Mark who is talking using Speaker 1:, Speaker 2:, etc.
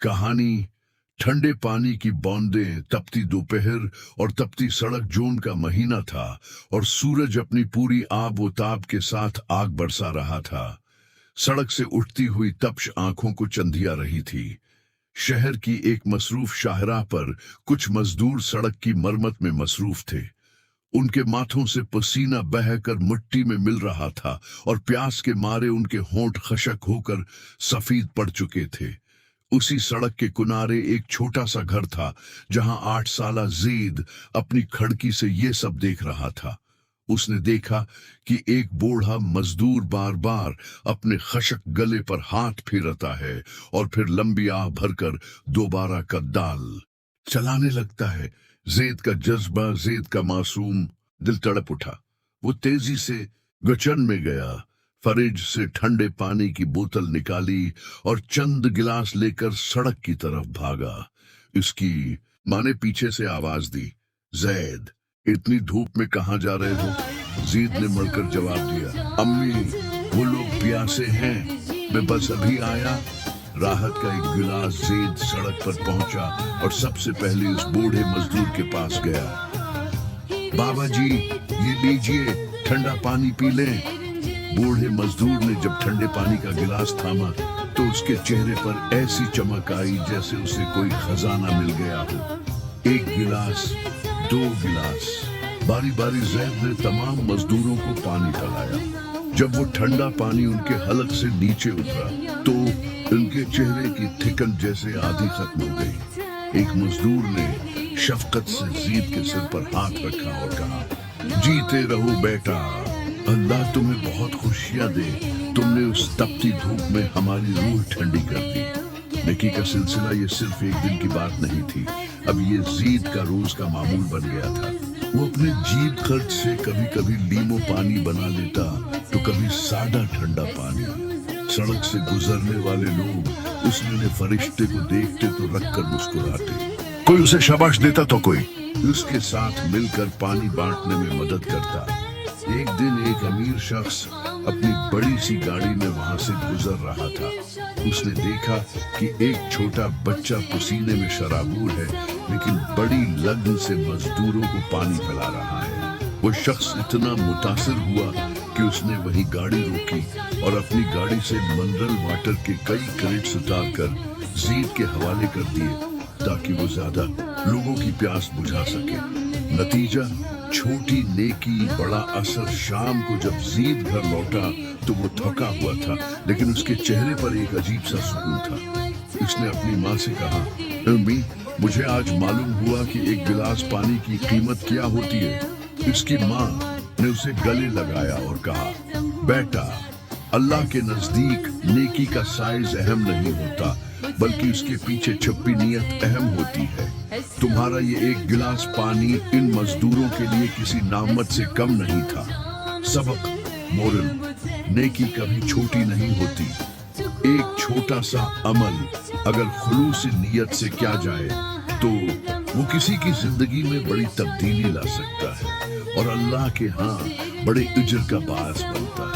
Speaker 1: कहानी। ठंडे पानी की बूंदें, तपती दोपहर और तपती सड़क। जून का महीना था और सूरज अपनी पूरी आबोताब के साथ आग बरसा रहा था। सड़क से उठती हुई तपश आंखों को चंधिया रही थी। शहर की एक मसरूफ शाहराह पर कुछ मजदूर सड़क की मरम्मत में मसरूफ थे। उनके माथों से पसीना बहकर मिट्टी में मिल रहा था और प्यास के मारे उनके होंठ खशक होकर सफेद पड़ चुके थे। उसी सड़क के किनारे एक छोटा सा घर था जहां 8 साला ज़ैद अपनी खिड़की से ये सब देख रहा था। उसने देखा कि एक बूढ़ा मजदूर बार बार अपने खशक गले पर हाथ फेरता है और फिर लंबी आह भरकर दोबारा कद्दाल चलाने लगता है। ज़ैद का जज्बा, ज़ैद का मासूम दिल तड़प उठा। वो तेजी से गचन में गया, फ्रिज से ठंडे पानी की बोतल निकाली और चंद गिलास लेकर सड़क की तरफ भागा। इसकी माँ ने पीछे से आवाज दी, ज़ैद, इतनी धूप में कहाँ जा रहे हो? ज़ैद ने मुड़कर जवाब दिया, अम्मी, वो लोग प्यासे हैं, मैं बस अभी आया। राहत का एक गिलास ज़ैद सड़क पर पहुंचा और सबसे पहले उस बूढ़े मजदूर के पास गया। बाबा जी, ये लीजिए, ठंडा पानी पी लें। बूढ़े मजदूर ने जब ठंडे पानी का गिलास थामा तो उसके चेहरे पर ऐसी चमक आई जैसे उसे कोई खजाना मिल गया हो। एक गिलास, 2 गिलास, बारी बारी ज़ैद ने तमाम मजदूरों को पानी पिलाया। जब वो ठंडा पानी उनके हलक से नीचे उतरा तो उनके चेहरे की थिकन जैसे आधी खत्म हो गई। एक मजदूर ने शफकत से ज़ैद के सिर पर हाथ रखा और कहा, जीते रहो बेटा, अल्लाह तुम्हें बहुत खुशियां दे। तुमने उस तपती धूप में हमारी रूह ठंडी कर दी। नेकी का सिलसिला ये सिर्फ एक दिन की बात नहीं थी, अब ये ज़ैद का रोज का मामूल बन गया था। वो अपने जीब खर्च से कभी कभी लीमो पानी बना लेता तो कभी सादा ठंडा पानी। सड़क से गुजरने वाले लोग उस नीले फरिश्ते को देखते तो रखकर मुस्कुराते, कोई उसे शाबाश देता तो कोई उसके साथ मिलकर पानी बांटने में मदद करता। एक दिन एक अमीर शख्स अपनी बड़ी सी गाड़ी में वहां से गुजर रहा था। उसने देखा कि एक छोटा बच्चा पसीने में शराबूर है लेकिन बड़ी लगन से मजदूरों को पानी पिला रहा है। वो शख्स इतना मुतासिर हुआ कि उसने वही गाड़ी रोकी और अपनी गाड़ी से मिनरल वाटर के कई क्रेट्स उतारकर ज़ैद के हवाले कर दिए ताकि वो ज्यादा लोगों की प्यास बुझा सके। नतीजा, छोटी नेकी बड़ा असर। शाम को जब ज़ैद घर लौटा तो वो थका हुआ था लेकिन उसके चेहरे पर एक अजीब सा सुकून था। उसने अपनी माँ से कहा, अम्मी, मुझे आज मालूम हुआ कि एक गिलास पानी की कीमत क्या होती है। इसकी माँ ने उसे गले लगाया और कहा, बेटा, अल्लाह के नजदीक नेकी का साइज अहम नहीं होता बल्कि उसके पीछे छुपी नीयत अहम होती है। तुम्हारा ये एक गिलास पानी इन मजदूरों के लिए किसी नामत से कम नहीं था। सबक, मोरल, नेकी कभी छोटी नहीं होती। एक छोटा सा अमल अगर खुलूसी नीयत से किया जाए तो वो किसी की जिंदगी में बड़ी तब्दीली ला सकता है और अल्लाह के यहाँ बड़े इज्र का बास बनता है।